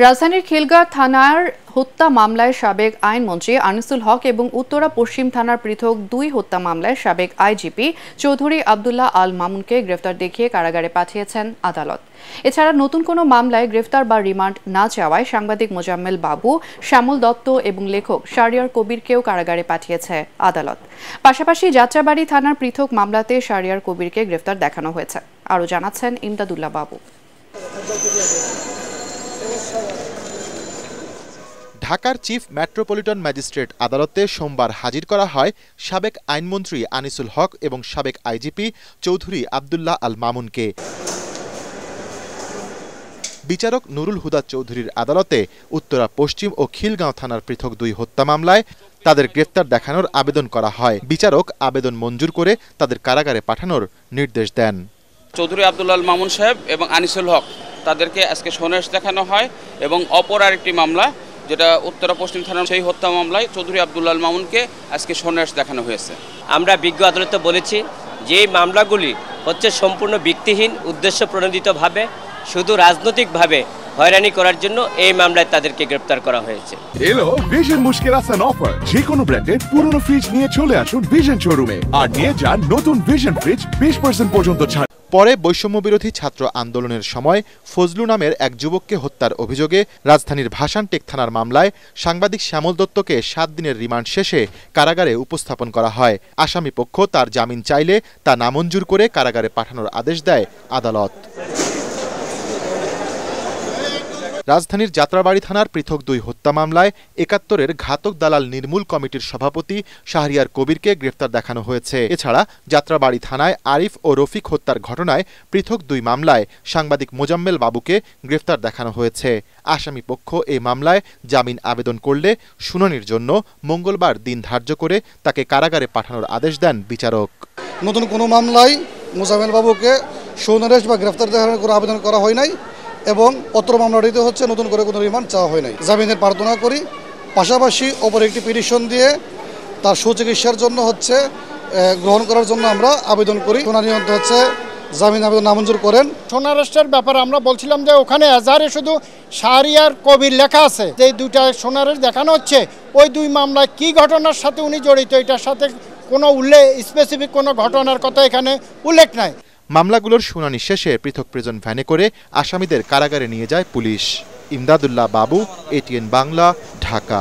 রাজধানীর খিলগাঁও থানার হত্যা মামলায় সাবেক আইনমন্ত্রী আনিসুল হক এবং উত্তরা পশ্চিম থানার পৃথক 2 হত্যা মামলায় সাবেক আইজিপি চৌধুরী আব্দুল্লাহ আল মামুনকে গ্রেফতার দেখিয়ে কারাগারে পাঠিয়েছেন আদালত। এছাড়া নতুন কোনো মামলায় গ্রেফতার বা রিমান্ড না চাওয়ায় সাংবাদিক মোজাম্মেল বাবু, শ্যামল দত্ত এবং লেখক শাহরিয়ার কবিরকেও কারাগারে পাঠিয়েছে আদালত। পাশাপাশি যাত্রাবাড়ি থানার পৃথক মামলাতে শাহরিয়ার কবিরকে গ্রেফতার দেখানো হয়েছে। আরও জানাচ্ছেন ইমদাদুল্লাহ বাবু। ঢাকার চিফ মেট্রোপলিটন ম্যাজিস্ট্রেট আদালতে সোমবার হাজির করা হয় সাবেক আইনমন্ত্রী আনিসুল হক এবং সাবেক আইজিপি চৌধুরী আব্দুল্লাহ আল মামুনকে। বিচারক নুরুল হুদা চৌধুরীর আদালতে উত্তরা পশ্চিম ও খিলগাঁও থানার পৃথক 2 হত্যা মামলায় তাদের গ্রেফতার দেখানোর আবেদন করা হয়। বিচারক আবেদন মঞ্জুর করে তাদের কারাগারে পাঠানোর নির্দেশ দেন। চৌধুরী আব্দুল্লাহ আল মামুন সাহেব এবং আনিসুল হক তাদেরকে আজকে সোনেশ দেখানো হয় এবং অপর আরেকটি মামলা যেটা উত্তরা পশ্চিম থানার সেই হত্যা মামলায় চৌধুরী আব্দুল্লাহ আল মামুনকে আজকে সোনেশ দেখানো হয়েছে। আমরা বিজ্ঞ আদালতে বলেছি যে এই মামলাগুলি হচ্ছে সম্পূর্ণ ভিত্তিহীন, উদ্দেশ্য প্রণোদিতভাবে শুধু রাজনৈতিকভাবে হয়রানি করার জন্য এই মামলায় তাদেরকে গ্রেফতার করা হয়েছে। এলো ভিশন মুশকিল আসান অফার। যে কোনো ব্র্যান্ডের পুরনো ফ্রিজ নিয়ে চলে আসুন ভিশন শোরুমে আর নিয়ে যান নতুন ভিশন ফ্রিজ 20% পর্যন্ত ছাড়। পরে বৈষম্য বিরোধী ছাত্র আন্দোলনের সময় ফজলু নামের এক যুবককে হত্যার অভিযোগে রাজধানীর ভাসানটেক থানার মামলায় সাংবাদিক শ্যামল দত্তকে 7 দিনের রিমান্ড শেষে কারাগারে উপস্থাপন করা হয়। আসামিপক্ষ তার জামিন চাইলে তা নামঞ্জুর করে কারাগারে পাঠানোর আদেশ দেয় আদালত। রাজধানীর যাত্রাবাড়ি থানার পৃথক 2 হত্যা মামলায় ৭১-এর ঘাতক দালাল নির্মূল কমিটির সভাপতি শাহরিয়ার কবিরকে গ্রেফতার দেখানো হয়েছে। এছাড়া যাত্রাবাড়ি থানায় আরিফ ও রফিক হত্যার ঘটনায় পৃথক 2 মামলায় সাংবাদিক মোজাম্মেল বাবুকে গ্রেফতার দেখানো হয়েছে। আসামিপক্ষ এই মামলায় জামিন আবেদন করলে শুনানির জন্য মঙ্গলবার দিন ধার্য করে তাকে কারাগারে পাঠানোর আদেশ দেন বিচারক। নতুন কোনো মামলায় মোজাম্মেল বাবুকে সুনারেশ বা গ্রেফতার দেখানোর কোনো আবেদন করা হয় নাই এবং পত্র মামলাটিতে হচ্ছে নতুন করে কোনো রিমান্ড চাওয়া হয় নাই। জামিনের প্রার্থনা করি, পাশাপাশি অপর একটি পিটিশন দিয়ে তার সুচিকিৎসার জন্য হচ্ছে গ্রহণ করার জন্য আমরা আবেদন করি। শুনানি হচ্ছে জামিন আবেদন নামঞ্জুর করেন। সোনারেস্টের ব্যাপারে আমরা বলছিলাম যে ওখানে এজাহারে শুধু শাহরিয়ার কবির লেখা আছে, যে 2টা সোনারেস্ট দেখানো হচ্ছে ওই 2 মামলায় কি ঘটনার সাথে উনি জড়িত এটার সাথে কোনো স্পেসিফিক কোনো ঘটনার কথা এখানে উল্লেখ নাই। মামলাগুলোর শুনানি শেষে পৃথক প্রিজন ভ্যানে করে আসামিদের কারাগারে নিয়ে যায় পুলিশ। ইমদাদুল্লাহ বাবু, ATN বাংলা, ঢাকা।